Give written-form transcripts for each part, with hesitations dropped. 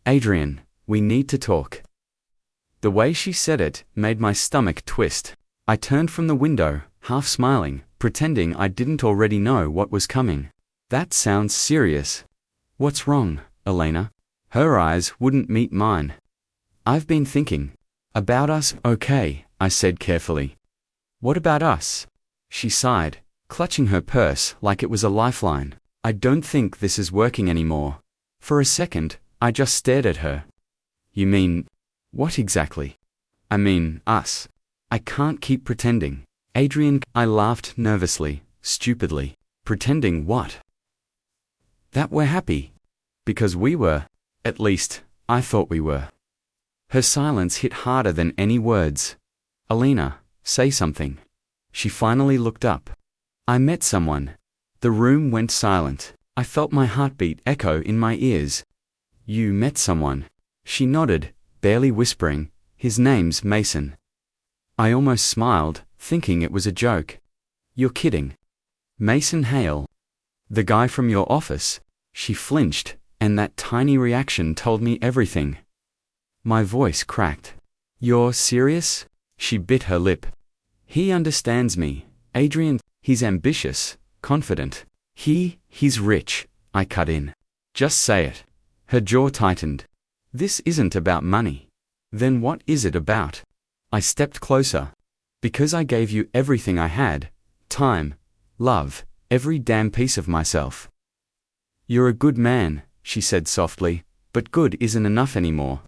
Adrian, we need to talk. The way she said it made my stomach twist. I turned from the window, half smiling, pretending I didn't already know what was coming. That sounds serious. What's wrong, Elena? Her eyes wouldn't meet mine. I've been thinking. About us, okay, I said carefully. What about us? She sighed, clutching her purse like it was a lifeline. I don't think this is working anymore. For a second, I just stared at her. You mean, what exactly? I mean, us. I can't keep pretending. Adrian, I laughed nervously, stupidly. Pretending what? That we're happy. Because we were. At least, I thought we were. Her silence hit harder than any words. Elena, say something. She finally looked up. I met someone. The room went silent. I felt my heartbeat echo in my ears. You met someone. She nodded, barely whispering. His name's Mason. I almost smiled, thinking it was a joke. You're kidding. Mason Hale. The guy from your office. She flinched, and that tiny reaction told me everything. My voice cracked. You're serious? She bit her lip. He understands me, Adrian. He's ambitious, confident. He's rich, I cut in. Just say it. Her jaw tightened. This isn't about money. Then what is it about? I stepped closer. Because I gave you everything I had. Time, love, every damn piece of myself. You're a good man, she said softly, but good isn't enough anymore.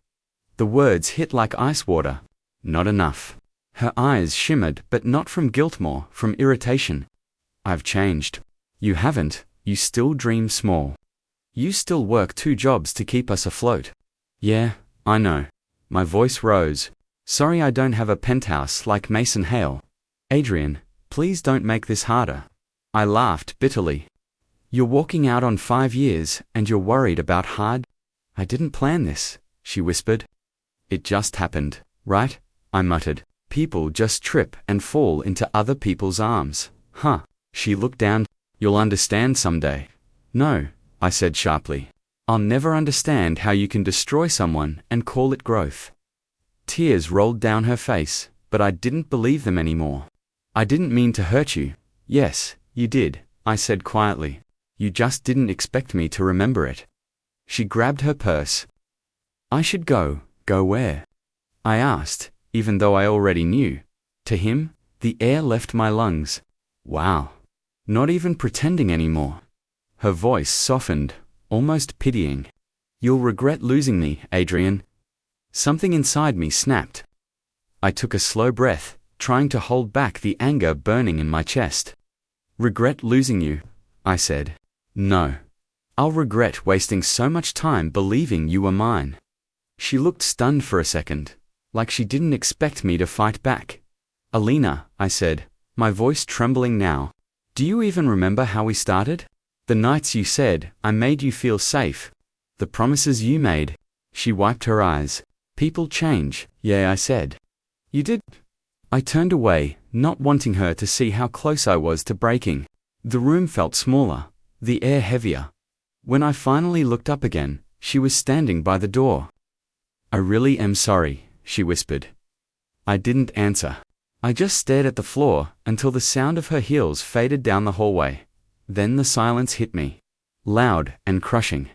The words hit like ice water. Not enough. Her eyes shimmered, but not from guilt, more from irritation. I've changed. You haven't. You still dream small. You still work 2 jobs to keep us afloat. Yeah, I know. My voice rose. Sorry I don't have a penthouse like Mason Hale. Adrian, please don't make this harder. I laughed bitterly. You're walking out on 5 years, and you're worried about hard? I didn't plan this, she whispered. It just happened, right? I muttered. People just trip and fall into other people's arms. Huh. She looked down. You'll understand someday. No, I said sharply. I'll never understand how you can destroy someone and call it growth. Tears rolled down her face, but I didn't believe them anymore. I didn't mean to hurt you. Yes, you did, I said quietly. You just didn't expect me to remember it. She grabbed her purse. I should go. Go where? I asked, even though I already knew. To him, the air left my lungs. Wow. Not even pretending anymore. Her voice softened, almost pitying. You'll regret losing me, Adrian. Something inside me snapped. I took a slow breath, trying to hold back the anger burning in my chest. Regret losing you, I said. No. I'll regret wasting so much time believing you were mine. She looked stunned for a second, like she didn't expect me to fight back. Elena, I said, my voice trembling now. Do you even remember how we started? The nights you said, I made you feel safe. The promises you made. She wiped her eyes. People change, yeah, I said. You did? I turned away, not wanting her to see how close I was to breaking. The room felt smaller, the air heavier. When I finally looked up again, she was standing by the door. I really am sorry, she whispered. I didn't answer. I just stared at the floor until the sound of her heels faded down the hallway. Then the silence hit me. Loud and crushing.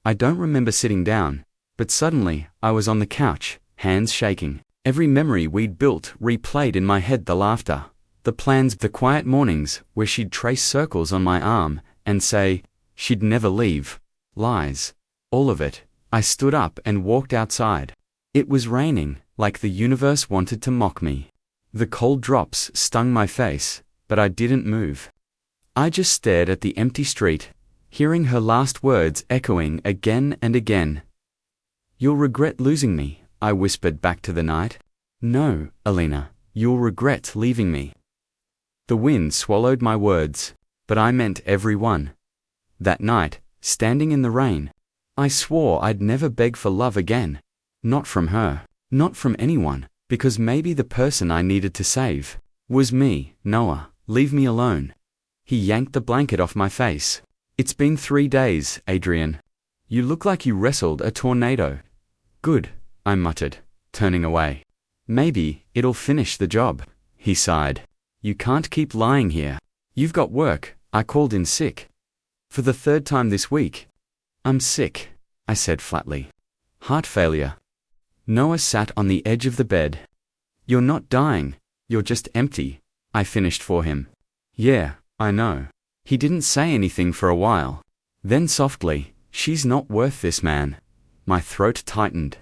I don't remember sitting down, but suddenly I was on the couch, hands shaking. Every memory we'd built replayed in my head, the laughter, the plans, the quiet mornings where she'd trace circles on my arm and say she'd never leave. Lies. All of it. I stood up and walked outside. It was raining, like the universe wanted to mock me. The cold drops stung my face, but I didn't move. I just stared at the empty street, hearing her last words echoing again and again. You'll regret losing me, I whispered back to the night. No, Elena, you'll regret leaving me. The wind swallowed my words, but I meant every one. That night, standing in the rain, I swore I'd never beg for love again. Not from her, not from anyone, because maybe the person I needed to save was me. Noah, leave me alone. He yanked the blanket off my face. It's been 3 days, Adrian. You look like you wrestled a tornado. Good, I muttered, turning away. Maybe it'll finish the job, he sighed. You can't keep lying here. You've got work. I called in sick. For the third time this week. I'm sick, I said flatly. Heart failure. Noah sat on the edge of the bed. You're not dying. You're just empty, I finished for him. Yeah, I know. He didn't say anything for a while. Then softly, she's not worth this man. My throat tightened.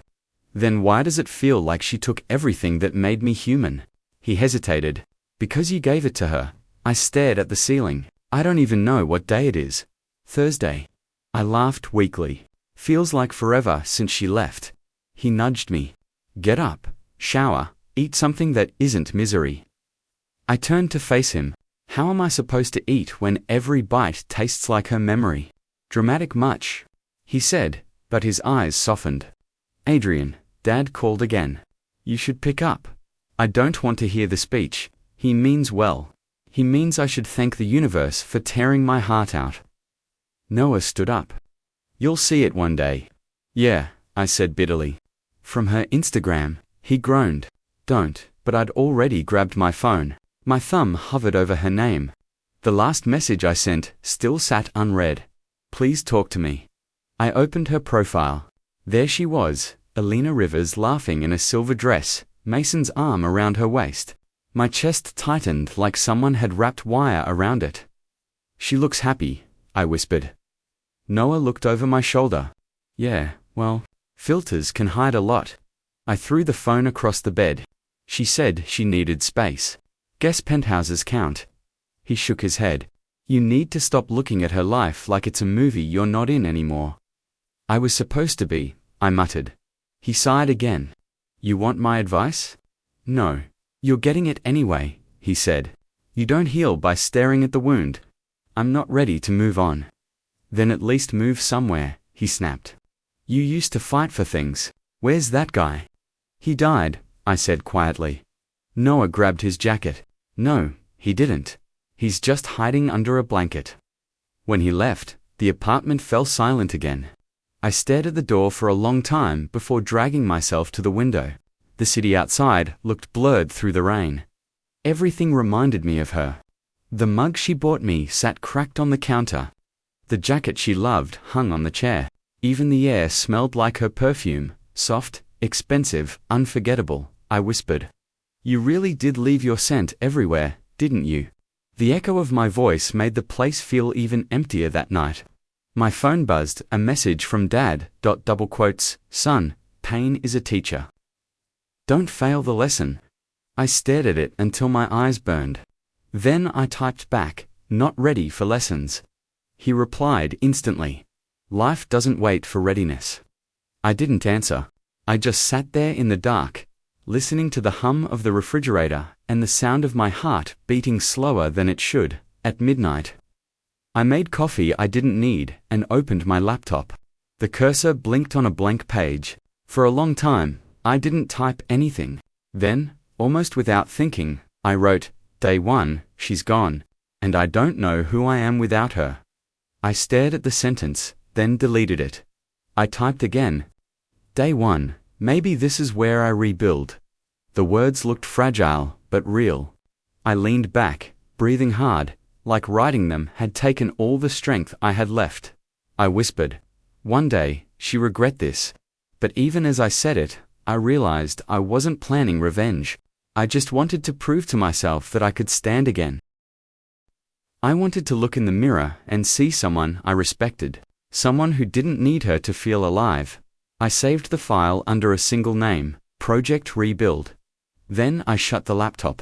Then why does it feel like she took everything that made me human? He hesitated. Because you gave it to her. I stared at the ceiling. I don't even know what day it is. Thursday. I laughed weakly. Feels like forever since she left. He nudged me. Get up, shower, eat something that isn't misery. I turned to face him. How am I supposed to eat when every bite tastes like her memory? Dramatic much? He said, but his eyes softened. Adrian, Dad called again. You should pick up. I don't want to hear the speech. He means well. He means I should thank the universe for tearing my heart out. Noah stood up. You'll see it one day. Yeah, I said bitterly. From her Instagram, he groaned. Don't, but I'd already grabbed my phone. My thumb hovered over her name. The last message I sent still sat unread. Please talk to me. I opened her profile. There she was, Alina Rivers laughing in a silver dress, Mason's arm around her waist. My chest tightened like someone had wrapped wire around it. She looks happy, I whispered. Noah looked over my shoulder. Yeah, well, filters can hide a lot. I threw the phone across the bed. She said she needed space. Guess penthouses count. He shook his head. You need to stop looking at her life like it's a movie you're not in anymore. I was supposed to be, I muttered. He sighed again. You want my advice? No. You're getting it anyway, he said. You don't heal by staring at the wound. I'm not ready to move on. Then at least move somewhere, he snapped. You used to fight for things. Where's that guy? He died, I said quietly. Noah grabbed his jacket. No, he didn't. He's just hiding under a blanket. When he left, the apartment fell silent again. I stared at the door for a long time before dragging myself to the window. The city outside looked blurred through the rain. Everything reminded me of her. The mug she bought me sat cracked on the counter. The jacket she loved hung on the chair. Even the air smelled like her perfume, soft, expensive, unforgettable, I whispered. You really did leave your scent everywhere, didn't you? The echo of my voice made the place feel even emptier that night. My phone buzzed, a message from Dad, Son, pain is a teacher. Don't fail the lesson. I stared at it until my eyes burned. Then I typed back, not ready for lessons. He replied instantly. Life doesn't wait for readiness. I didn't answer. I just sat there in the dark, listening to the hum of the refrigerator and the sound of my heart beating slower than it should, at midnight. I made coffee I didn't need and opened my laptop. The cursor blinked on a blank page. For a long time, I didn't type anything. Then, almost without thinking, I wrote, Day 1, she's gone, and I don't know who I am without her. I stared at the sentence, then deleted it. I typed again. Day 1, maybe this is where I rebuild. The words looked fragile, but real. I leaned back, breathing hard, like writing them had taken all the strength I had left. I whispered, one day, she regret this. But even as I said it, I realized I wasn't planning revenge. I just wanted to prove to myself that I could stand again. I wanted to look in the mirror and see someone I respected, someone who didn't need her to feel alive. I saved the file under a single name, Project Rebuild. Then I shut the laptop,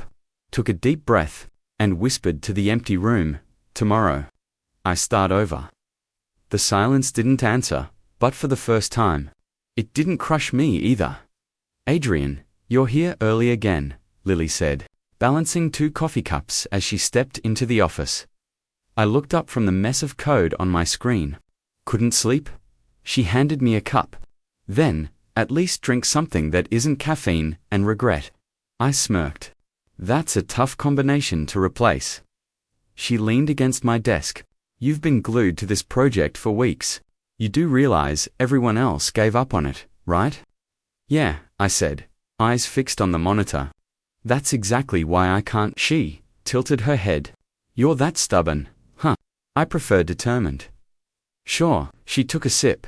took a deep breath, and whispered to the empty room, tomorrow, I start over. The silence didn't answer, but for the first time, it didn't crush me either. Adrian, you're here early again, Lily said, balancing 2 coffee cups as she stepped into the office. I looked up from the mess of code on my screen. Couldn't sleep? She handed me a cup. Then, at least drink something that isn't caffeine and regret. I smirked. That's a tough combination to replace. She leaned against my desk. You've been glued to this project for weeks. You do realize everyone else gave up on it, right? Yeah, I said, eyes fixed on the monitor. That's exactly why I can't. She tilted her head. You're that stubborn, huh? I prefer determined. Sure, she took a sip.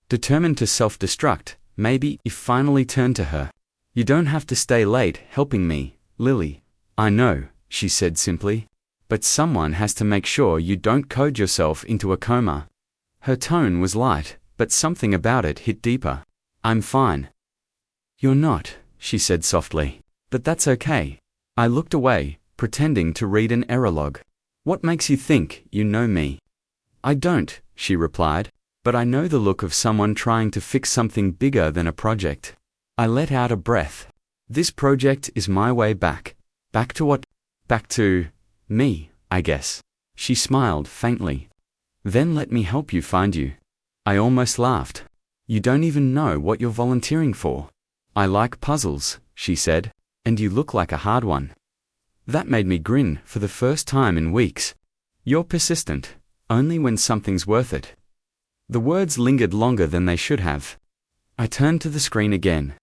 Determined to self-destruct, maybe. He finally turned to her. You don't have to stay late helping me, Lily. I know, she said simply. But someone has to make sure you don't code yourself into a coma. Her tone was light, but something about it hit deeper. I'm fine. You're not, she said softly. But that's okay. I looked away, pretending to read an error log. What makes you think you know me? I don't, she replied, but I know the look of someone trying to fix something bigger than a project. I let out a breath. This project is my way back. Back to what? Back to me, I guess. She smiled faintly. Then let me help you find you. I almost laughed. You don't even know what you're volunteering for. I like puzzles, she said, and you look like a hard one. That made me grin for the first time in weeks. You're persistent, only when something's worth it. The words lingered longer than they should have. I turned to the screen again.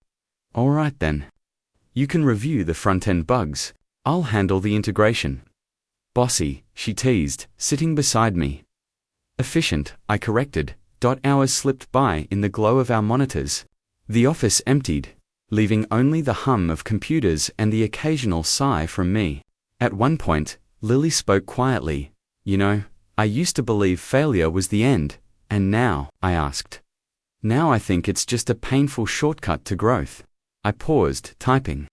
All right then. You can review the front-end bugs. I'll handle the integration. Bossy, she teased, sitting beside me. Efficient, I corrected. Hours slipped by in the glow of our monitors. The office emptied, leaving only the hum of computers and the occasional sigh from me. At one point, Lily spoke quietly. You know, I used to believe failure was the end, and now, I asked. Now I think it's just a painful shortcut to growth. I paused, typing.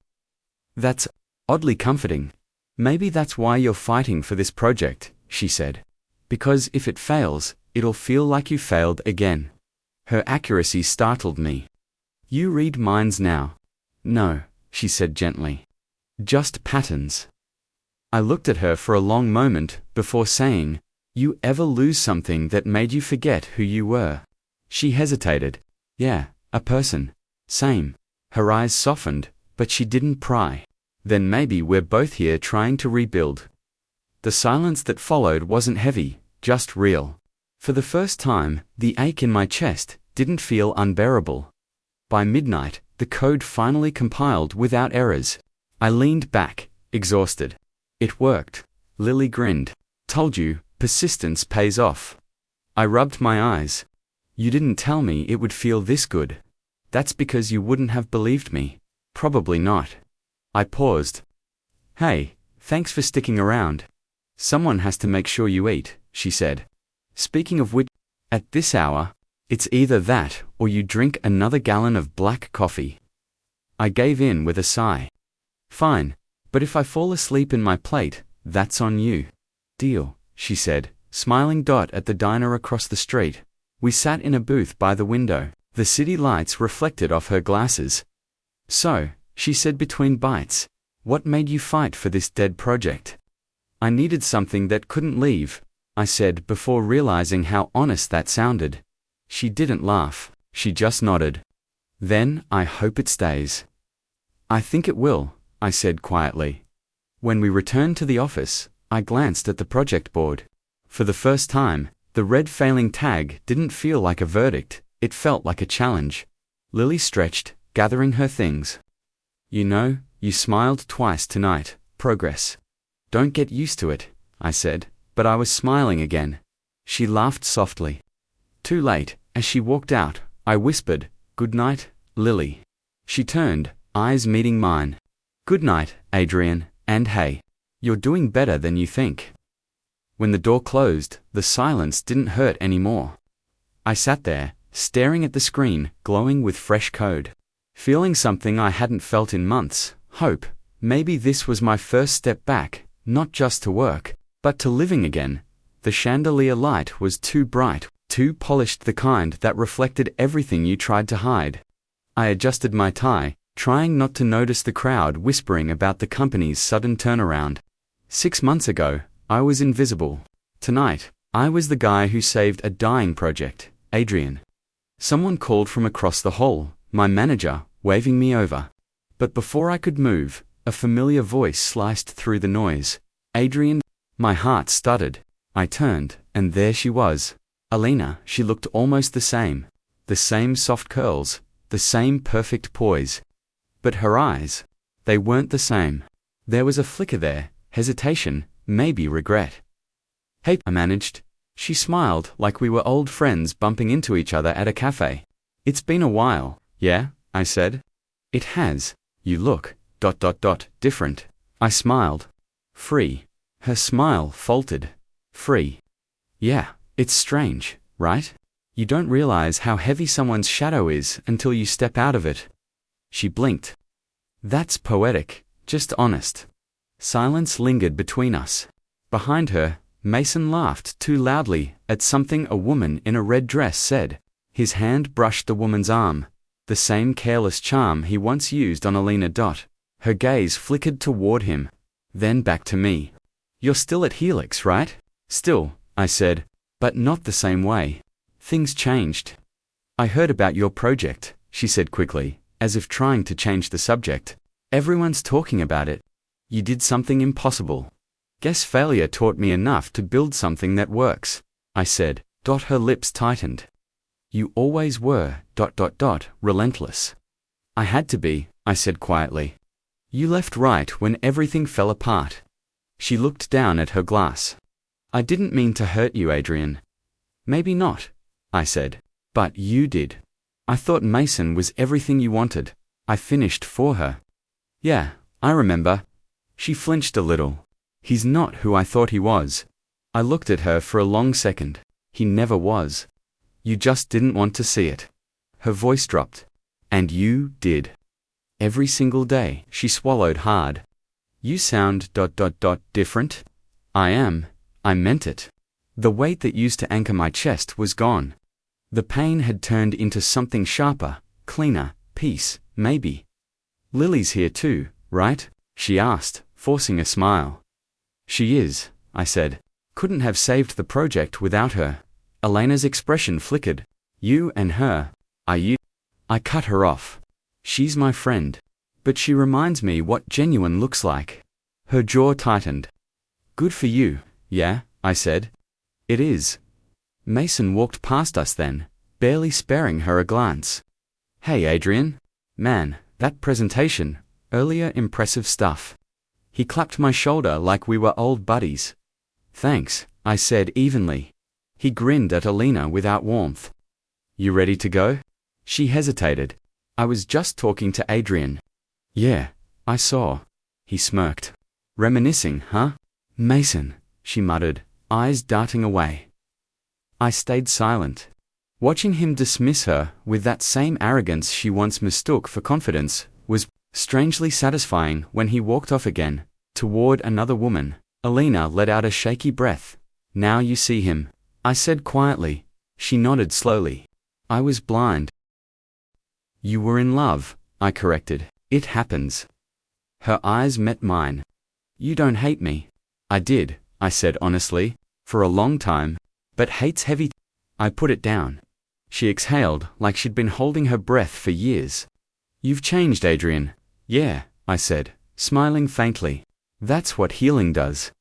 That's oddly comforting. Maybe that's why you're fighting for this project, she said. Because if it fails, it'll feel like you failed again. Her accuracy startled me. You read minds now. No, she said gently. Just patterns. I looked at her for a long moment before saying, You ever lose something that made you forget who you were? She hesitated. Yeah, a person. Same. Her eyes softened, but she didn't pry. Then maybe we're both here trying to rebuild. The silence that followed wasn't heavy, just real. For the first time, the ache in my chest didn't feel unbearable. By midnight, the code finally compiled without errors. I leaned back, exhausted. It worked. Lily grinned. Told you, persistence pays off. I rubbed my eyes. You didn't tell me it would feel this good. That's because you wouldn't have believed me. Probably not. I paused. Hey, thanks for sticking around. Someone has to make sure you eat, she said. Speaking of which, at this hour, it's either that or you drink another gallon of black coffee. I gave in with a sigh. Fine, but if I fall asleep in my plate, that's on you. Deal, she said, smiling at the diner across the street. We sat in a booth by the window. The city lights reflected off her glasses. So, she said between bites, what made you fight for this dead project? I needed something that couldn't leave, I said before realizing how honest that sounded. She didn't laugh, she just nodded. Then, I hope it stays. I think it will, I said quietly. When we returned to the office, I glanced at the project board. For the first time, the red failing tag didn't feel like a verdict, it felt like a challenge. Lily stretched, gathering her things. You know, you smiled twice tonight. Progress. Don't get used to it, I said, but I was smiling again. She laughed softly. Too late, as she walked out, I whispered, Good night, Lily. She turned, eyes meeting mine. Good night, Adrian, and hey, you're doing better than you think. When the door closed, the silence didn't hurt anymore. I sat there, staring at the screen, glowing with fresh code. Feeling something I hadn't felt in months, hope. Maybe this was my first step back, not just to work, but to living again. The chandelier light was too bright, too polished, the kind that reflected everything you tried to hide. I adjusted my tie, trying not to notice the crowd whispering about the company's sudden turnaround. 6 months ago, I was invisible. Tonight, I was the guy who saved a dying project, Adrian. Someone called from across the hall, my manager, waving me over. But before I could move, a familiar voice sliced through the noise. Adrian. My heart stuttered. I turned, and there she was. Alina, she looked almost the same. The same soft curls, the same perfect poise. But her eyes, they weren't the same. There was a flicker there, hesitation, maybe regret. "Hey," I managed. She smiled like we were old friends bumping into each other at a cafe. "It's been a while, yeah?" I said. "It has. You look, different." I smiled. "Free." Her smile faltered. "Free. Yeah, it's strange, right? You don't realize how heavy someone's shadow is until you step out of it." She blinked. "That's poetic, just honest." Silence lingered between us. Behind her, Mason laughed too loudly at something a woman in a red dress said. His hand brushed the woman's arm, the same careless charm he once used on Alina. Her gaze flickered toward him, then back to me. "You're still at Helix, right?" "Still," I said, "but not the same way. Things changed." "I heard about your project," she said quickly, as if trying to change the subject. "Everyone's talking about it. You did something impossible." "Guess failure taught me enough to build something that works," I said. Her lips tightened. "You always were, relentless." "I had to be," I said quietly. "You left right when everything fell apart." She looked down at her glass. "I didn't mean to hurt you, Adrian." "Maybe not," I said. "But you did. I thought Mason was everything you wanted." I finished for her. "Yeah, I remember." She flinched a little. "He's not who I thought he was." I looked at her for a long second. "He never was. You just didn't want to see it." Her voice dropped. "And you did." Every single day, she swallowed hard. "You sound different." "I am. I meant it." The weight that used to anchor my chest was gone. The pain had turned into something sharper, cleaner, peace, maybe. "Lily's here too, right?" she asked, forcing a smile. "She is," I said. "Couldn't have saved the project without her." Elena's expression flickered. "You and her, are you?" I cut her off. "She's my friend. But she reminds me what genuine looks like." Her jaw tightened. "Good for you, yeah?" I said. "It is." Mason walked past us then, barely sparing her a glance. "Hey Adrian. Man, that presentation, earlier impressive stuff." He clapped my shoulder like we were old buddies. "Thanks," I said evenly. He grinned at Alina without warmth. "You ready to go?" She hesitated. "I was just talking to Adrian." "Yeah, I saw." He smirked. "Reminiscing, huh?" "Mason," she muttered, eyes darting away. I stayed silent. Watching him dismiss her with that same arrogance she once mistook for confidence was strangely satisfying. When he walked off again, toward another woman, Alina let out a shaky breath. "Now you see him," I said quietly. She nodded slowly. "I was blind." "You were in love," I corrected. "It happens." Her eyes met mine. "You don't hate me." "I did," I said honestly, "for a long time. But hate's heavy." I put it down. She exhaled like she'd been holding her breath for years. "You've changed, Adrian." "Yeah," I said, smiling faintly. "That's what healing does."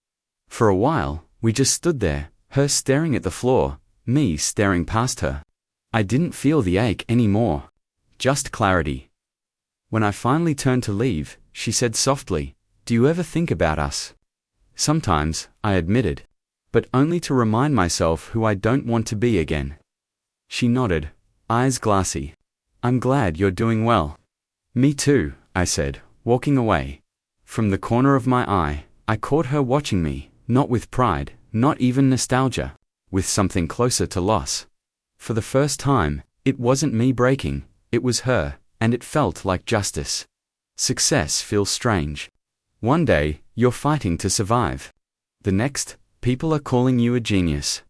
For a while, we just stood there, her staring at the floor, me staring past her. I didn't feel the ache anymore. Just clarity. When I finally turned to leave, she said softly, "Do you ever think about us?" "Sometimes," I admitted. "But only to remind myself who I don't want to be again." She nodded, eyes glassy. "I'm glad you're doing well." "Me too," I said, walking away. From the corner of my eye, I caught her watching me, not with pride, not even nostalgia, with something closer to loss. For the first time, it wasn't me breaking, it was her, and it felt like justice. Success feels strange. One day, you're fighting to survive. The next, people are calling you a genius.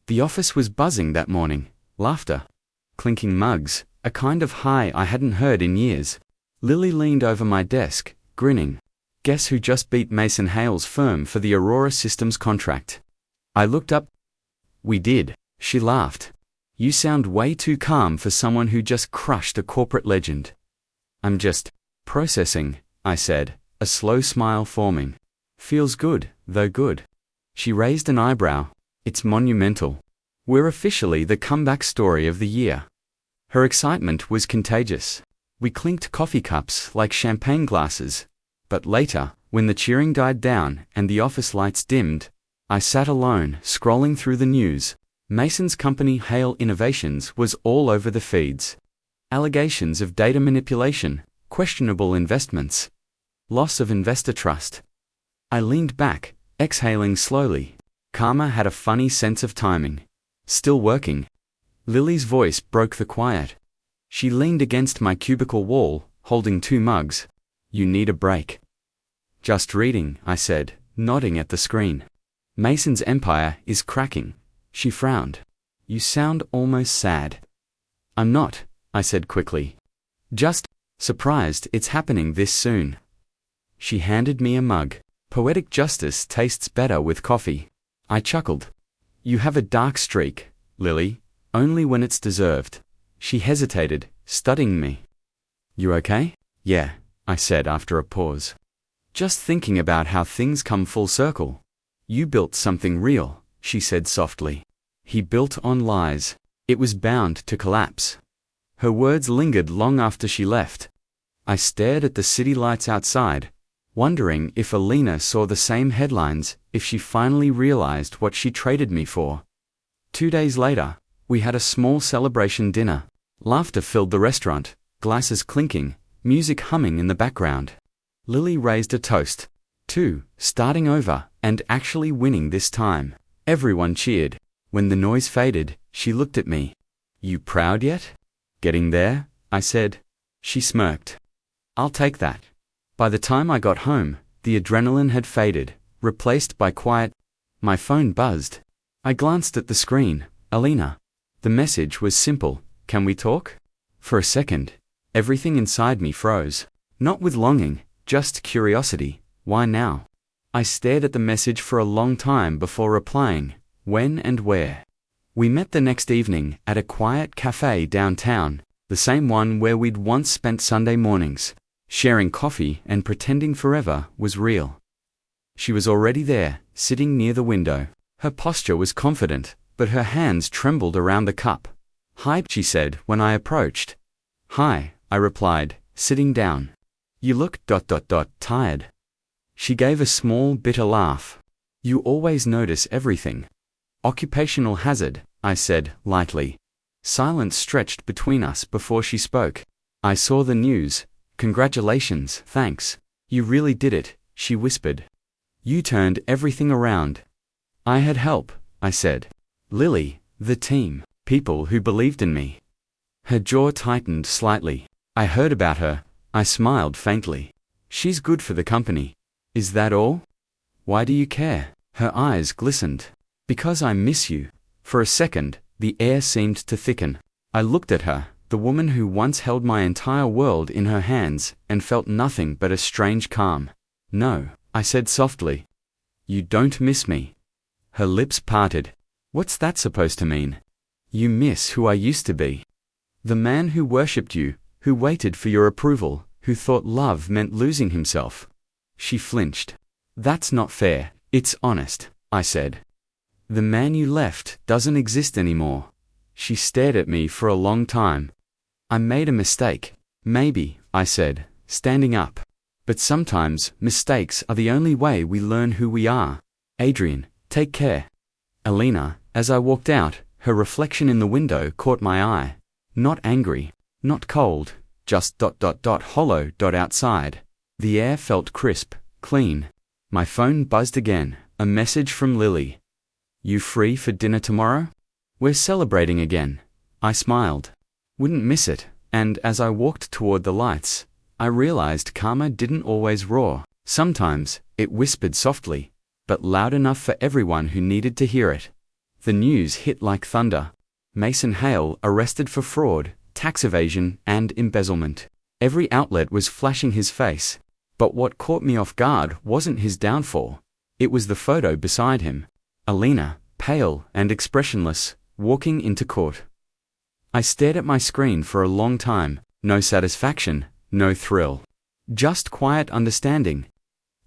The office was buzzing that morning. Laughter. Clinking mugs, a kind of high I hadn't heard in years. Lily leaned over my desk, grinning. "Guess who just beat Mason Hale's firm for the Aurora Systems contract?" I looked up. "We did," she laughed. "You sound way too calm for someone who just crushed a corporate legend." "I'm just processing," I said, a slow smile forming. "Feels good, though good." She raised an eyebrow. "It's monumental." We're officially the comeback story of the year. Her excitement was contagious. We clinked coffee cups like champagne glasses. But later, when the cheering died down and the office lights dimmed, I sat alone, scrolling through the news. Mason's company Hale Innovations was all over the feeds. Allegations of data manipulation, questionable investments, loss of investor trust. I leaned back, exhaling slowly. Karma had a funny sense of timing. Still working. Lily's voice broke the quiet. She leaned against my cubicle wall, holding 2 mugs. You need a break. Just reading, I said, nodding at the screen. Mason's empire is cracking. She frowned. You sound almost sad. I'm not, I said quickly. Just surprised it's happening this soon. She handed me a mug. Poetic justice tastes better with coffee. I chuckled. You have a dark streak, Lily, only when it's deserved. She hesitated, studying me. You okay? Yeah, I said after a pause. Just thinking about how things come full circle. You built something real, she said softly. He built on lies. It was bound to collapse. Her words lingered long after she left. I stared at the city lights outside, wondering if Alina saw the same headlines, if she finally realized what she traded me for. 2 days later, we had a small celebration dinner. Laughter filled the restaurant, glasses clinking, music humming in the background. Lily raised a toast. To starting over, and actually winning this time. Everyone cheered. When the noise faded, she looked at me. You proud yet? Getting there, I said. She smirked. I'll take that. By the time I got home, the adrenaline had faded, replaced by quiet. My phone buzzed. I glanced at the screen. Alina. The message was simple. Can we talk? For a second, everything inside me froze. Not with longing, just curiosity. Why now? I stared at the message for a long time before replying. When and where? We met the next evening at a quiet cafe downtown, the same one where we'd once spent Sunday mornings. Sharing coffee and pretending forever was real. She was already there, sitting near the window. Her posture was confident, but her hands trembled around the cup. Hi, she said when I approached. Hi, I replied, sitting down. You look ... tired. She gave a small, bitter laugh. You always notice everything. Occupational hazard, I said, lightly. Silence stretched between us before she spoke. I saw the news. Congratulations, thanks. You really did it, she whispered. You turned everything around. I had help, I said. Lily, the team, people who believed in me. Her jaw tightened slightly. I heard about her. I smiled faintly. She's good for the company. Is that all? Why do you care? Her eyes glistened. Because I miss you. For a second, the air seemed to thicken. I looked at her, the woman who once held my entire world in her hands, and felt nothing but a strange calm. No, I said softly. You don't miss me. Her lips parted. What's that supposed to mean? You miss who I used to be. The man who worshipped you, who waited for your approval, who thought love meant losing himself. She flinched. That's not fair, it's honest, I said. The man you left doesn't exist anymore. She stared at me for a long time. I made a mistake. Maybe, I said, standing up. But sometimes, mistakes are the only way we learn who we are. Adrian, take care. Alina, as I walked out, her reflection in the window caught my eye. Not angry, not cold, just ... hollow ... outside. The air felt crisp, clean. My phone buzzed again, a message from Lily. You free for dinner tomorrow? We're celebrating again. I smiled. Wouldn't miss it, and as I walked toward the lights, I realized karma didn't always roar. Sometimes, it whispered softly, but loud enough for everyone who needed to hear it. The news hit like thunder. Mason Hale arrested for fraud, tax evasion, and embezzlement. Every outlet was flashing his face. But what caught me off guard wasn't his downfall. It was the photo beside him. Alina, pale and expressionless, walking into court. I stared at my screen for a long time. No satisfaction, no thrill. Just quiet understanding.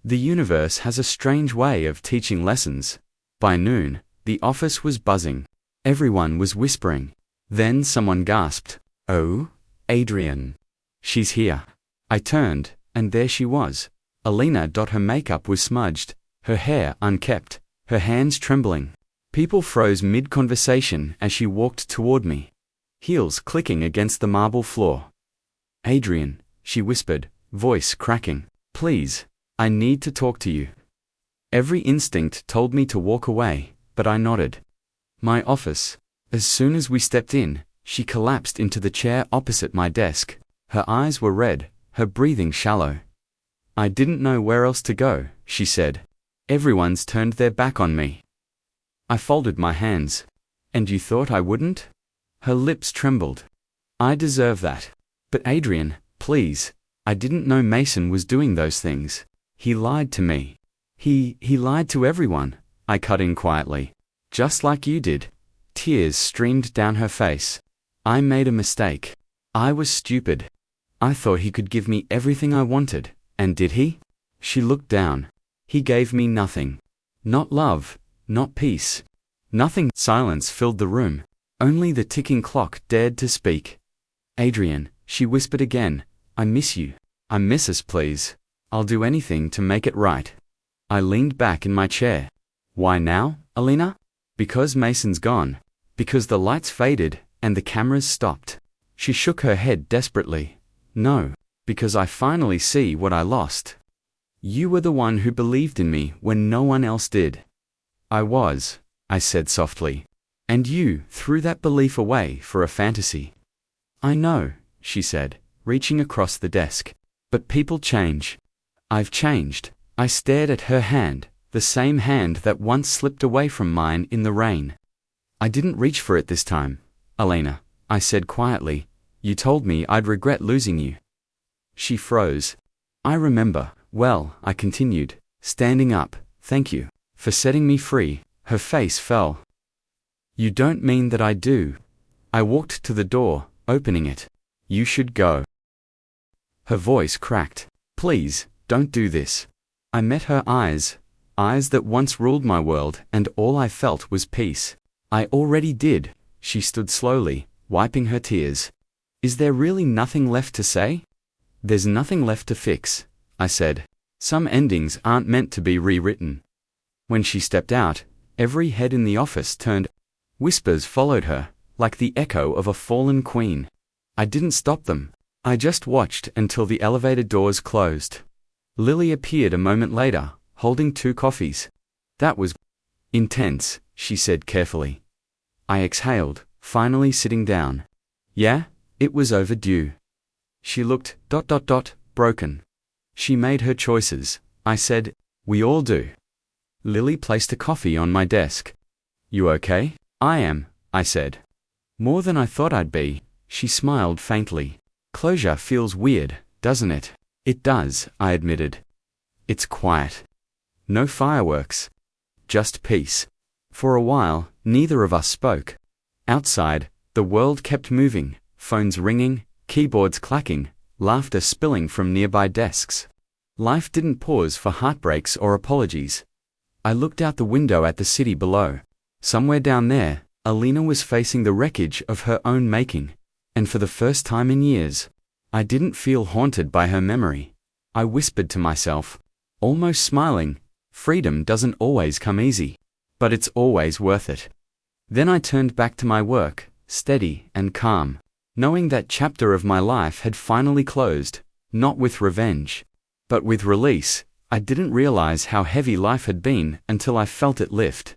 The universe has a strange way of teaching lessons. By noon, the office was buzzing. Everyone was whispering. Then someone gasped, "Oh, Adrian. She's here." I turned, and there she was. Alina. Her makeup was smudged, her hair unkempt, her hands trembling. People froze mid-conversation as she walked toward me, heels clicking against the marble floor. "Adrian," she whispered, voice cracking. "Please, I need to talk to you." Every instinct told me to walk away, but I nodded. My office. As soon as we stepped in, she collapsed into the chair opposite my desk. Her eyes were red, her breathing shallow. "I didn't know where else to go," she said. "Everyone's turned their back on me." I folded my hands. "And you thought I wouldn't?" Her lips trembled. "I deserve that. But Adrian, please, I didn't know Mason was doing those things. He lied to me. He lied to everyone," I cut in quietly. "Just like you did." Tears streamed down her face. "I made a mistake. I was stupid. I thought he could give me everything I wanted, and did he?" She looked down. "He gave me nothing. Not love, not peace. Nothing." Silence filled the room. Only the ticking clock dared to speak. "Adrian," she whispered again, "I miss you. I miss us, please. I'll do anything to make it right." I leaned back in my chair. "Why now, Alina?" "Because Mason's gone. Because the lights faded, and the cameras stopped." She shook her head desperately. "No. Because I finally see what I lost. You were the one who believed in me when no one else did." "I was," I said softly. "And you threw that belief away for a fantasy." "I know," she said, reaching across the desk. "But people change." "I've changed." I stared at her hand, the same hand that once slipped away from mine in the rain. "I didn't reach for it this time, Alina," I said quietly. "You told me I'd regret losing you." She froze. "I remember. Well," I continued, standing up, "thank you for setting me free." Her face fell. "You don't mean that I do." I walked to the door, opening it. "You should go." Her voice cracked. "Please, don't do this." I met her eyes that once ruled my world, and all I felt was peace. "I already did." She stood slowly, wiping her tears. "Is there really nothing left to say?" "There's nothing left to fix," I said. "Some endings aren't meant to be rewritten." When she stepped out, every head in the office turned. Whispers followed her, like the echo of a fallen queen. I didn't stop them. I just watched until the elevator doors closed. Lily appeared a moment later, holding 2 coffees. "That was intense," she said carefully. I exhaled, finally sitting down. "Yeah, it was overdue." She looked broken. "She made her choices," I said. "We all do." Lily placed a coffee on my desk. "You okay?" "I am," I said. "More than I thought I'd be." She smiled faintly. "Closure feels weird, doesn't it?" "It does," I admitted. "It's quiet. No fireworks. Just peace." For a while, neither of us spoke. Outside, the world kept moving, phones ringing, keyboards clacking, laughter spilling from nearby desks. Life didn't pause for heartbreaks or apologies. I looked out the window at the city below. Somewhere down there, Alina was facing the wreckage of her own making. And for the first time in years, I didn't feel haunted by her memory. I whispered to myself, almost smiling, "Freedom doesn't always come easy, but it's always worth it." Then I turned back to my work, steady and calm, knowing that chapter of my life had finally closed, not with revenge, but with release. I didn't realize how heavy life had been until I felt it lift.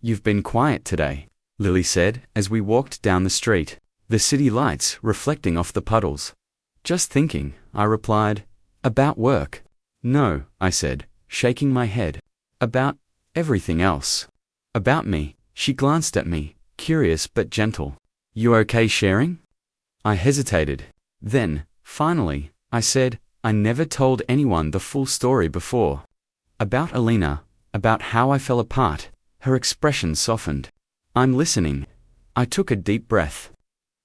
"You've been quiet today," Lily said as we walked down the street, the city lights reflecting off the puddles. "Just thinking," I replied. "About work?" "No," I said, shaking my head. "About everything else." "About me?" She glanced at me, curious but gentle. "You okay sharing?" I hesitated. Then, finally, I said, "I never told anyone the full story before. About Alina, about how I fell apart." Her expression softened. "I'm listening." I took a deep breath.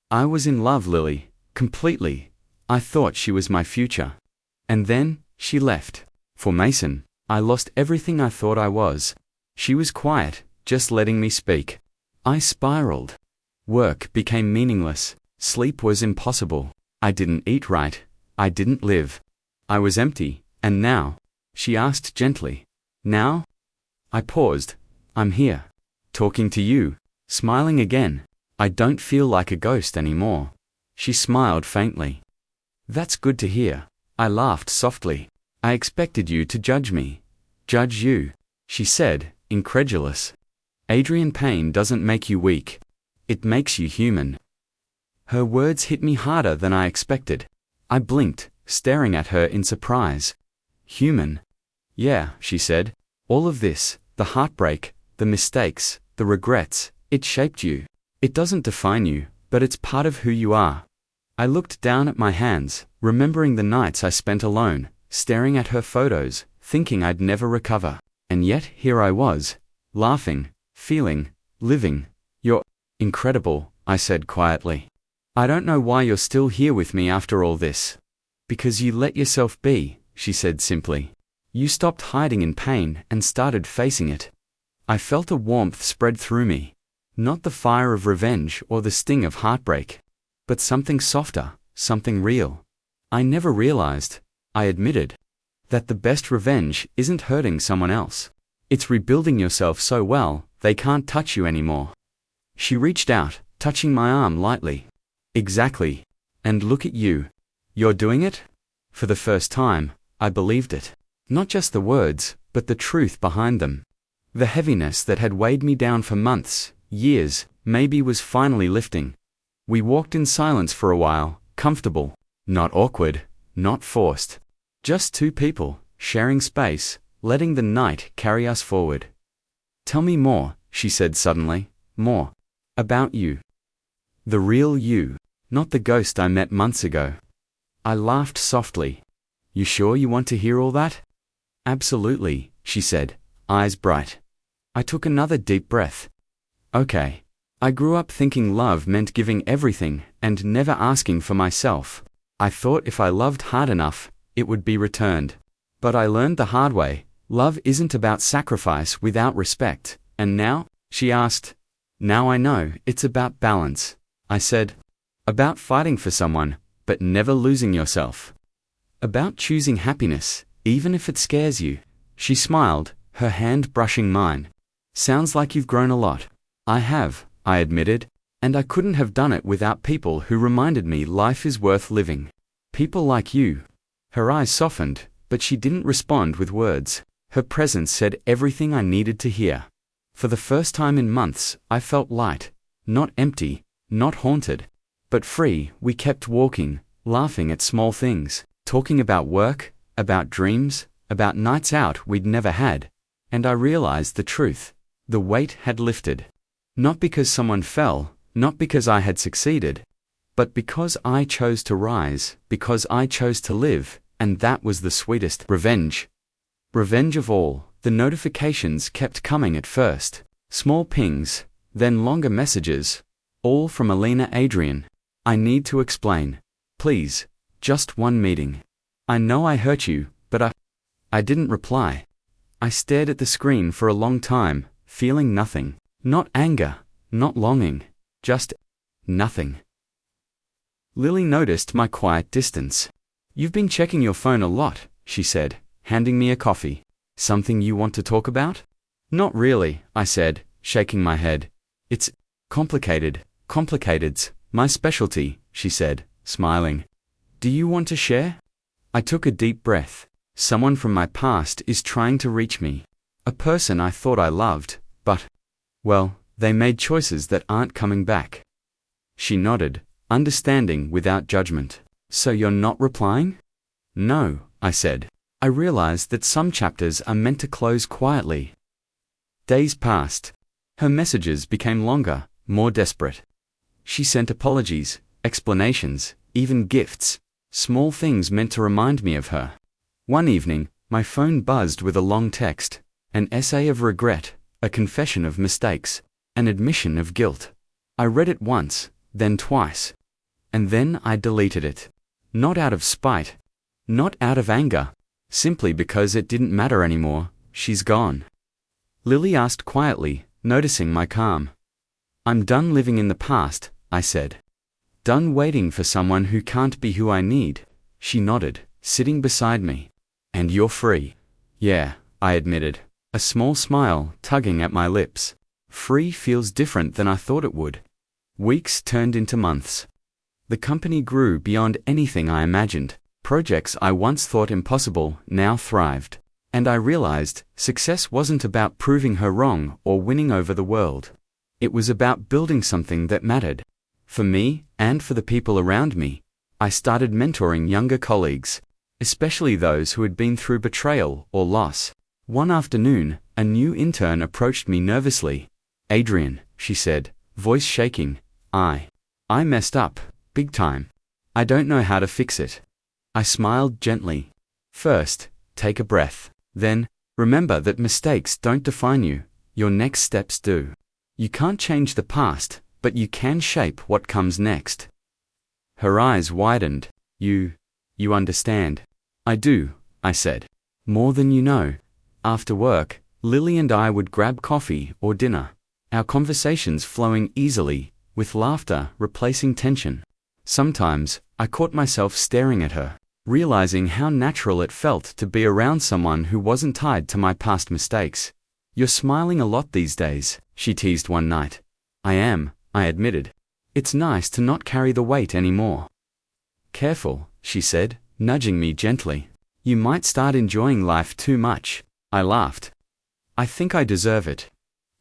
"I was in love, Lily, completely. I thought she was my future. And then, she left. For Mason, I lost everything I thought I was." She was quiet, just letting me speak. I spiraled. Work became meaningless. Sleep was impossible. I didn't eat right. I didn't live. I was empty, and now? She asked gently. Now? I paused. I'm here. Talking to you. Smiling again. I don't feel like a ghost anymore. She smiled faintly. That's good to hear. I laughed softly. I expected you to judge me. Judge you, she said, incredulous. Adrian, pain doesn't make you weak. It makes you human. Her words hit me harder than I expected. I blinked, staring at her in surprise. Human? Yeah, she said. All of this, the heartbreak, the mistakes, the regrets, it shaped you. It doesn't define you, but it's part of who you are. I looked down at my hands, remembering the nights I spent alone, staring at her photos, thinking I'd never recover. And yet here I was, laughing, feeling, living. You're incredible, I said quietly. I don't know why you're still here with me after all this. Because you let yourself be, she said simply. You stopped hiding in pain and started facing it. I felt a warmth spread through me. Not the fire of revenge or the sting of heartbreak, but something softer, something real. I never realized, I admitted, that the best revenge isn't hurting someone else. It's rebuilding yourself so well, they can't touch you anymore. She reached out, touching my arm lightly. Exactly. And look at you. You're doing it? For the first time, I believed it. Not just the words, but the truth behind them. The heaviness that had weighed me down for months, years, maybe was finally lifting. We walked in silence for a while, comfortable, not awkward, not forced. Just two people, sharing space, letting the night carry us forward. Tell me more, she said suddenly, more. About you. The real you, not the ghost I met months ago. I laughed softly. You sure you want to hear all that? Absolutely, she said, eyes bright. I took another deep breath. Okay. I grew up thinking love meant giving everything and never asking for myself. I thought if I loved hard enough, it would be returned. But I learned the hard way, love isn't about sacrifice without respect. And now? She asked. Now I know, it's about balance. I said. About fighting for someone, but never losing yourself. About choosing happiness, even if it scares you. She smiled, her hand brushing mine. Sounds like you've grown a lot. I have, I admitted, and I couldn't have done it without people who reminded me life is worth living. People like you. Her eyes softened, but she didn't respond with words. Her presence said everything I needed to hear. For the first time in months, I felt light. Not empty, not haunted, but free. We kept walking, laughing at small things, talking about work, about dreams, about nights out we'd never had. And I realized the truth. The weight had lifted. Not because someone fell, not because I had succeeded, but because I chose to rise, because I chose to live, and that was the sweetest revenge. Revenge of all. The notifications kept coming at first. Small pings, then longer messages. All from Alina. Adrian. I need to explain. Please. Just one meeting. I know I hurt you, but I didn't reply. I stared at the screen for a long time, feeling nothing. Not anger, not longing, just nothing. Lily noticed my quiet distance. You've been checking your phone a lot, she said, handing me a coffee. Something you want to talk about? Not really, I said, shaking my head. It's complicated's my specialty, she said, smiling. Do you want to share? I took a deep breath. Someone from my past is trying to reach me. A person I thought I loved, but, well, they made choices that aren't coming back. She nodded, understanding without judgment. So you're not replying? No, I said. I realized that some chapters are meant to close quietly. Days passed. Her messages became longer, more desperate. She sent apologies, explanations, even gifts, small things meant to remind me of her. One evening, my phone buzzed with a long text, an essay of regret, a confession of mistakes, an admission of guilt. I read it once, then twice. And then I deleted it. Not out of spite. Not out of anger. Simply because it didn't matter anymore. She's gone. Lily asked quietly, noticing my calm. I'm done living in the past, I said. Done waiting for someone who can't be who I need. She nodded, sitting beside me. And you're free. Yeah, I admitted, a small smile tugging at my lips. Free feels different than I thought it would. Weeks turned into months. The company grew beyond anything I imagined. Projects I once thought impossible now thrived. And I realized success wasn't about proving her wrong or winning over the world. It was about building something that mattered. For me, and for the people around me, I started mentoring younger colleagues, especially those who had been through betrayal or loss. One afternoon, a new intern approached me nervously. "Adrian," she said, voice shaking, I messed up, big time. I don't know how to fix it." I smiled gently. "First, take a breath. Then, remember that mistakes don't define you, your next steps do. You can't change the past, but you can shape what comes next." Her eyes widened. You understand." "I do," I said. "More than you know." After work, Lily and I would grab coffee or dinner, our conversations flowing easily, with laughter replacing tension. Sometimes, I caught myself staring at her, realizing how natural it felt to be around someone who wasn't tied to my past mistakes. "You're smiling a lot these days," she teased one night. "I am," I admitted. "It's nice to not carry the weight anymore." "Careful," she said, nudging me gently. "You might start enjoying life too much." I laughed. "I think I deserve it."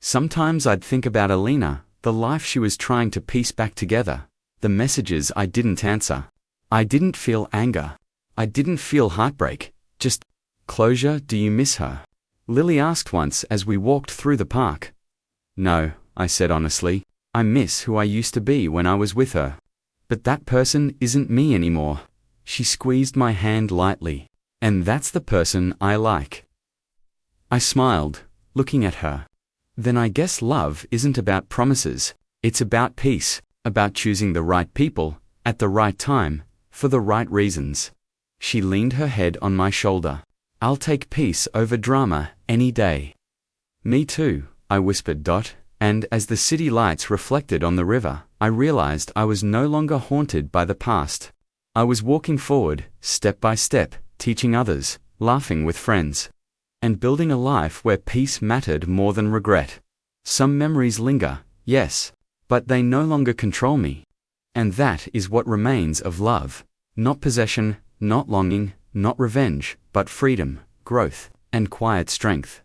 Sometimes I'd think about Alina, the life she was trying to piece back together, the messages I didn't answer. I didn't feel anger. I didn't feel heartbreak, just closure. "Do you miss her?" Lily asked once as we walked through the park. "No," I said honestly. "I miss who I used to be when I was with her. But that person isn't me anymore." She squeezed my hand lightly. "And that's the person I like." I smiled, looking at her. "Then I guess love isn't about promises. It's about peace, about choosing the right people, at the right time, for the right reasons." She leaned her head on my shoulder. "I'll take peace over drama any day." "Me too," I whispered. And as the city lights reflected on the river, I realized I was no longer haunted by the past. I was walking forward, step by step, teaching others, laughing with friends, and building a life where peace mattered more than regret. Some memories linger, yes, but they no longer control me. And that is what remains of love. Not possession, not longing, not revenge, but freedom, growth, and quiet strength.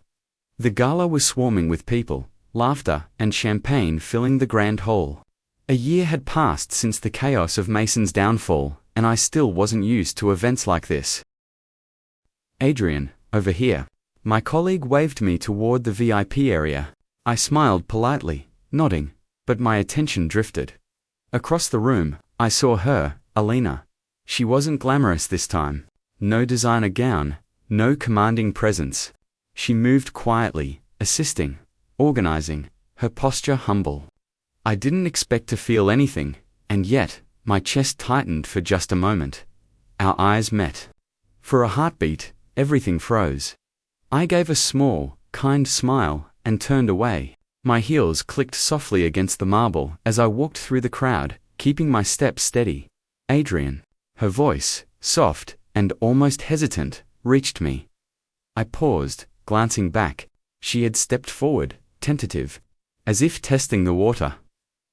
The gala was swarming with people, laughter and champagne filling the grand hall. A year had passed since the chaos of Mason's downfall, and I still wasn't used to events like this. "Adrian, over here." My colleague waved me toward the VIP area. I smiled politely, nodding, but my attention drifted. Across the room, I saw her, Alina. She wasn't glamorous this time. No designer gown, no commanding presence. She moved quietly, assisting, organizing, her posture humble. I didn't expect to feel anything, and yet, my chest tightened for just a moment. Our eyes met. For a heartbeat, everything froze. I gave a small, kind smile, and turned away. My heels clicked softly against the marble as I walked through the crowd, keeping my steps steady. "Adrian." Her voice, soft and almost hesitant, reached me. I paused, glancing back. She had stepped forward, tentative, as if testing the water.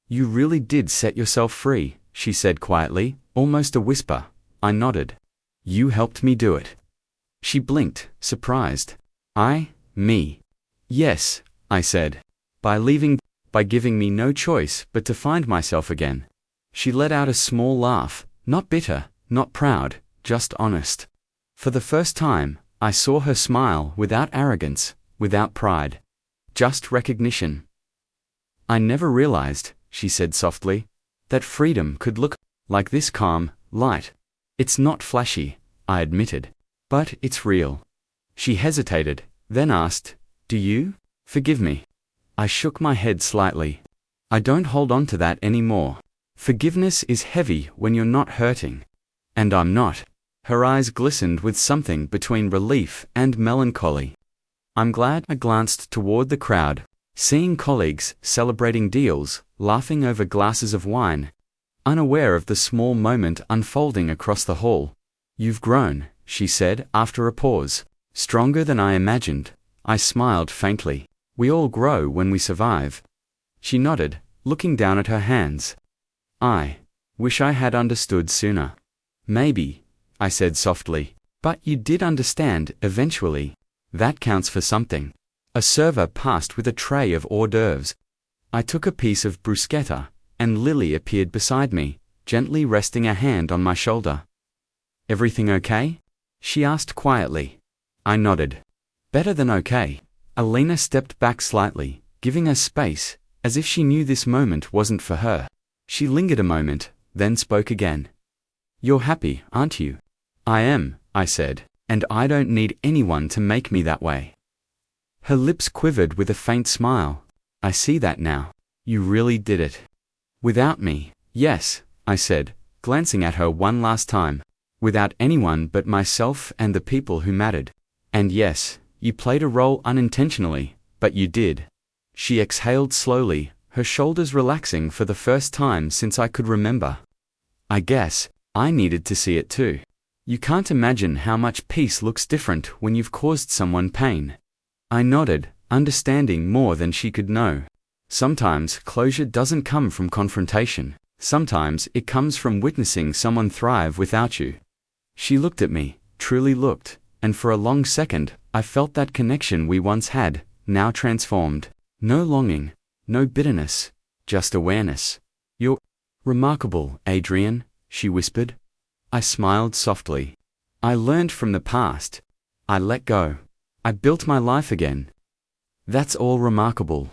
"You really did set yourself free," she said quietly, almost a whisper. I nodded. "You helped me do it." She blinked, surprised. Me. "Yes," I said. By giving me no choice but to find myself again." She let out a small laugh, not bitter, not proud, just honest. For the first time, I saw her smile without arrogance, without pride. Just recognition. "I never realized," she said softly, "that freedom could look like this calm, light. It's not flashy," I admitted, "but it's real." She hesitated, then asked, "Do you forgive me?" I shook my head slightly. "I don't hold on to that anymore. Forgiveness is heavy when you're not hurting. And I'm not." Her eyes glistened with something between relief and melancholy. "I'm glad." I glanced toward the crowd. Seeing colleagues celebrating deals, laughing over glasses of wine, unaware of the small moment unfolding across the hall. "You've grown," she said after a pause. "Stronger than I imagined." I smiled faintly. "We all grow when we survive." She nodded, looking down at her hands. "I wish I had understood sooner." "Maybe," I said softly. "But you did understand, eventually. That counts for something." A server passed with a tray of hors d'oeuvres. I took a piece of bruschetta, and Lily appeared beside me, gently resting a hand on my shoulder. "Everything okay?" she asked quietly. I nodded. "Better than okay." Elena stepped back slightly, giving us space, as if she knew this moment wasn't for her. She lingered a moment, then spoke again. "You're happy, aren't you?" "I am," I said, "and I don't need anyone to make me that way." Her lips quivered with a faint smile. "I see that now. You really did it." "Without me, yes," I said, glancing at her one last time. "Without anyone but myself and the people who mattered. And yes, you played a role unintentionally, but you did." She exhaled slowly, her shoulders relaxing for the first time since I could remember. I guess I needed to see it too. You can't imagine how much peace looks different when you've caused someone pain. I nodded, understanding more than she could know. Sometimes closure doesn't come from confrontation. Sometimes it comes from witnessing someone thrive without you. She looked at me, truly looked, and for a long second, I felt that connection we once had, now transformed. No longing, no bitterness, just awareness. "You're remarkable, Adrian," she whispered. I smiled softly. "I learned from the past. I let go. I built my life again. That's all remarkable."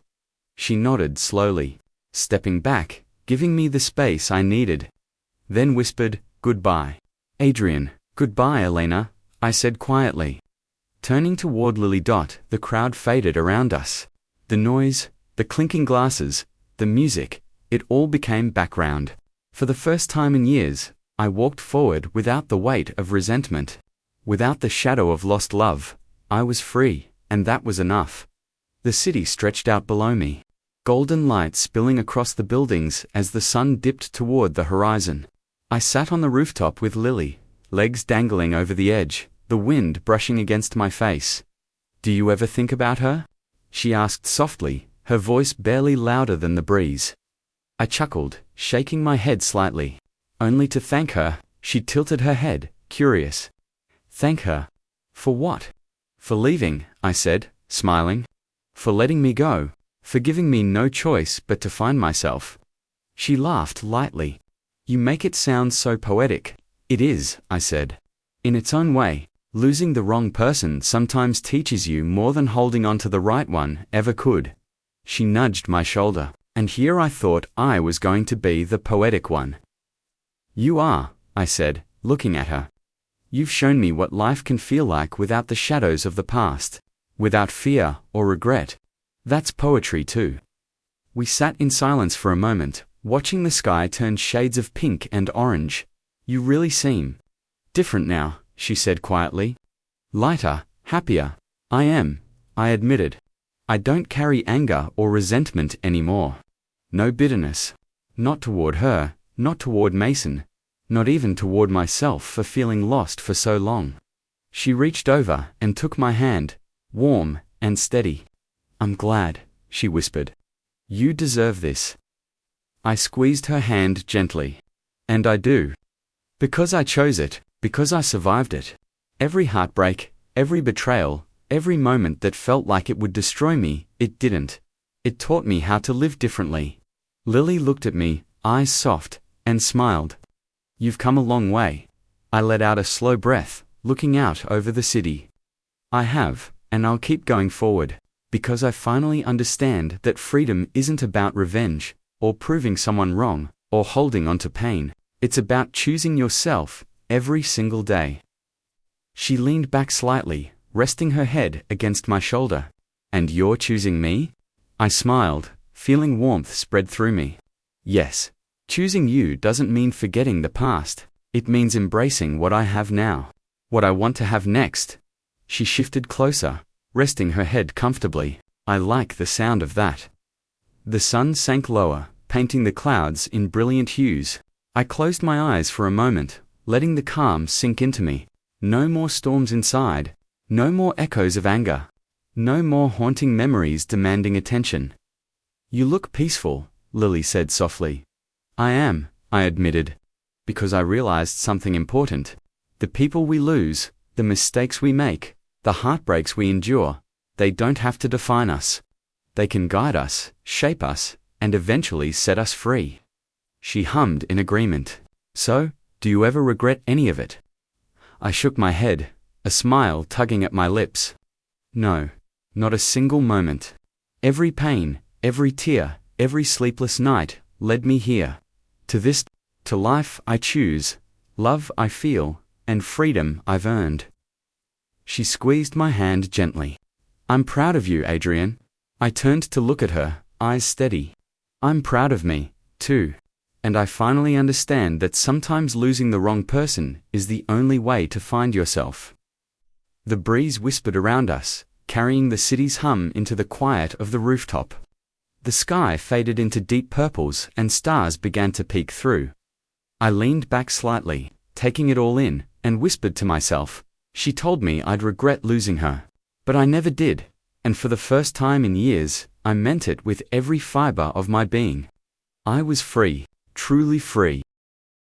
She nodded slowly, stepping back, giving me the space I needed. Then whispered, "Goodbye, Adrian." "Goodbye, Elena," I said quietly. Turning toward Lily. The crowd faded around us. The noise, the clinking glasses, the music, it all became background. For the first time in years, I walked forward without the weight of resentment. Without the shadow of lost love. I was free, and that was enough. The city stretched out below me, golden light spilling across the buildings as the sun dipped toward the horizon. I sat on the rooftop with Lily, legs dangling over the edge, the wind brushing against my face. "Do you ever think about her?" she asked softly, her voice barely louder than the breeze. I chuckled, shaking my head slightly. "Only to thank her." She tilted her head, curious. "Thank her? For what?" "For leaving," I said, smiling. "For letting me go. For giving me no choice but to find myself." She laughed lightly. "You make it sound so poetic." "It is," I said. "In its own way, losing the wrong person sometimes teaches you more than holding on to the right one ever could." She nudged my shoulder, and here I thought I was going to be the poetic one. "You are," I said, looking at her. "You've shown me what life can feel like without the shadows of the past, without fear or regret. That's poetry too." We sat in silence for a moment, watching the sky turn shades of pink and orange. "You really seem different now," she said quietly. "Lighter, happier." "I am," I admitted. "I don't carry anger or resentment anymore. No bitterness. Not toward her, not toward Mason. Not even toward myself for feeling lost for so long." She reached over and took my hand, warm and steady. "I'm glad," she whispered. "You deserve this." I squeezed her hand gently. "And I do. Because I chose it, because I survived it. Every heartbreak, every betrayal, every moment that felt like it would destroy me, it didn't. It taught me how to live differently." Lily looked at me, eyes soft, and smiled. "You've come a long way." I let out a slow breath, looking out over the city. "I have, and I'll keep going forward, because I finally understand that freedom isn't about revenge, or proving someone wrong, or holding on to pain. It's about choosing yourself, every single day." She leaned back slightly, resting her head against my shoulder. "And you're choosing me?" I smiled, feeling warmth spread through me. "Yes. Choosing you doesn't mean forgetting the past. It means embracing what I have now. What I want to have next." She shifted closer, resting her head comfortably. I like the sound of that. The sun sank lower, painting the clouds in brilliant hues. I closed my eyes for a moment, letting the calm sink into me. No more storms inside. No more echoes of anger. No more haunting memories demanding attention. You look peaceful, Lily said softly. I am, I admitted, because I realized something important. The people we lose, the mistakes we make, the heartbreaks we endure, they don't have to define us. They can guide us, shape us, and eventually set us free. She hummed in agreement. So, do you ever regret any of it? I shook my head, a smile tugging at my lips. No, not a single moment. Every pain, every tear, every sleepless night led me here. To this, to life I choose, love I feel, and freedom I've earned. She squeezed my hand gently. I'm proud of you, Adrian. I turned to look at her, eyes steady. I'm proud of me, too. And I finally understand that sometimes losing the wrong person is the only way to find yourself. The breeze whispered around us, carrying the city's hum into the quiet of the rooftop. The sky faded into deep purples and stars began to peek through. I leaned back slightly, taking it all in, and whispered to myself, she told me I'd regret losing her. But I never did, and for the first time in years, I meant it with every fiber of my being. I was free, truly free.